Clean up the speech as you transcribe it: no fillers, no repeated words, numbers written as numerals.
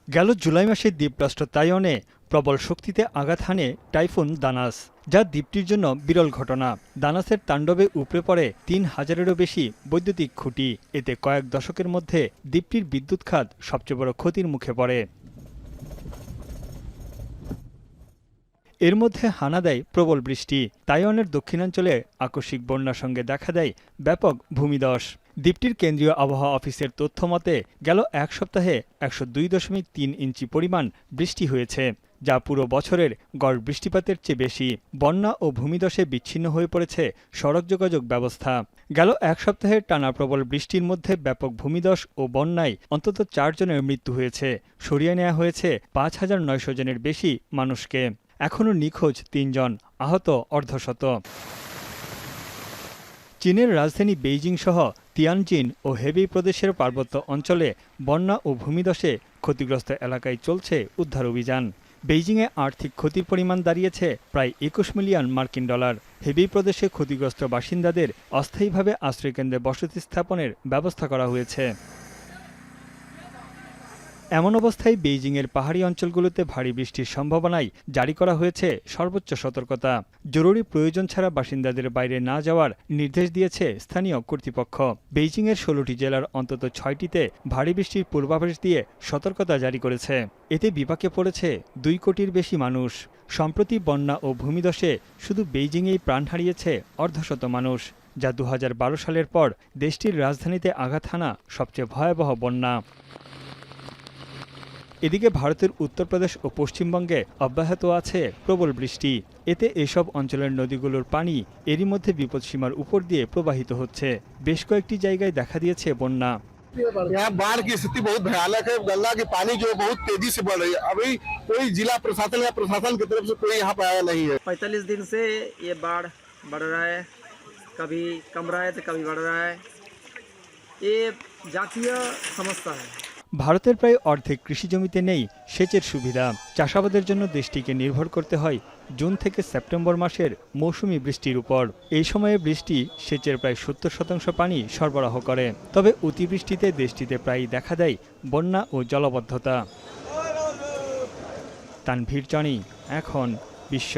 গেল জুলাই মাসে দ্বীপরাষ্ট্র তাইওয়ানে প্রবল শক্তিতে আঘাত হানে টাইফুন দানাস, যা দ্বীপটির জন্য বিরল ঘটনা। দানাসের তাণ্ডবে উপড়ে পড়ে ৩,০০০-এরও বেশি বৈদ্যুতিক খুঁটি। এতে কয়েক দশকের মধ্যে দ্বীপটির বিদ্যুৎ খাত সবচেয়ে বড় ক্ষতির মুখে পড়ে। এর মধ্যে হানা দেয় প্রবল বৃষ্টি। তাইওয়ানের দক্ষিণাঞ্চলে আকস্মিক বন্যার সঙ্গে দেখা দেয় ব্যাপক ভূমিধস। দ্বীপটির কেন্দ্রীয় আবহাওয়া অফিসের তথ্য মতে গেল এক সপ্তাহে ১০২.৩ ইঞ্চি পরিমাণ বৃষ্টি হয়েছে, যা পুরো বছরের গড় বৃষ্টিপাতের চেয়ে বেশি। বন্যা ও ভূমিধসে বিচ্ছিন্ন হয়ে পড়েছে সড়ক যোগাযোগ ব্যবস্থা। গেল এক সপ্তাহের টানা প্রবল বৃষ্টির মধ্যে ব্যাপক ভূমিধস ও বন্যায় অন্তত ৪ জনের মৃত্যু হয়েছে। সরিয়ে নেওয়া হয়েছে ৫,৯০০ জনের বেশি মানুষকে। এখনও নিখোঁজ ৩ জন, আহত অর্ধশত। চীনের রাজধানী বেইজিং সহ তিয়ানজিন ও হেবেই প্রদেশের পার্বত্য অঞ্চলে বন্যা ও ভূমিধসে ক্ষতিগ্রস্ত এলাকায় চলছে উদ্ধার অভিযান। বেইজিংয়ে আর্থিক ক্ষতির পরিমাণ দাঁড়িয়েছে প্রায় ২১ মিলিয়ন মার্কিন ডলার। হেবেই প্রদেশে ক্ষতিগ্রস্ত বাসিন্দাদের অস্থায়ীভাবে আশ্রয়কেন্দ্রে বসতি স্থাপনের ব্যবস্থা করা হয়েছে। এমন অবস্থায় বেইজিংয়ের পাহাড়ি অঞ্চলগুলোতে ভারী বৃষ্টির সম্ভাবনায় জারি করা হয়েছে সর্বোচ্চ সতর্কতা। জরুরি প্রয়োজন ছাড়া বাসিন্দাদের বাইরে না যাওয়ার নির্দেশ দিয়েছে স্থানীয় কর্তৃপক্ষ। বেইজিংয়ের ১৬টি জেলার অন্তত ৬টিতে ভারী বৃষ্টির পূর্বাভাস দিয়ে সতর্কতা জারি করেছে। এতে বিপাকে পড়েছে ২ কোটির বেশি মানুষ। সম্প্রতি বন্যা ও ভূমিধসে শুধু বেইজিংয়েই প্রাণ হারিয়েছে অর্ধশত মানুষ, যা ২০১২ সালের পর দেশটির রাজধানীতে আঘাত হানা সবচেয়ে ভয়াবহ বন্যা। এদিকে ভারতের উত্তরপ্রদেশ ও পশ্চিমবঙ্গে অব্যাহত আছে প্রবল বৃষ্টি। এতে এসব অঞ্চলের নদীগুলোর পানি এরই মধ্যে বিপদসীমার উপর দিয়ে প্রবাহিত হচ্ছে। বেশ কয়েকটি জায়গায় দেখা দিয়েছে বন্যা। यहाँ बाढ़ की स्थिति बहुत भयानक है। गंगा की पानी जो बहुत तेजी से बढ़ रही है। अभी कोई जिला प्रशासन या प्रशासन की तरफ से कोई यहाँ पे आया नहीं है। 45 दिन से ये बाढ़ बढ़ रहा है, कभी कम रहा है तो कभी बढ़ रहा है। ये जातीय समस्या है। ভারতের প্রায় অর্ধেক কৃষি জমিতে নেই সেচের সুবিধা। চাষাবাদের জন্য দেশটিকে নির্ভর করতে হয় জুন থেকে সেপ্টেম্বর মাসের মৌসুমি বৃষ্টির উপর। এই সময়ে বৃষ্টি সেচের প্রায় ৭০% পানি সরবরাহ করে। তবে অতিবৃষ্টিতে দেশটিতে প্রায়ই দেখা দেয় বন্যা ও জলাবদ্ধতা। তানভীর জনি, এখন বিশ্ব।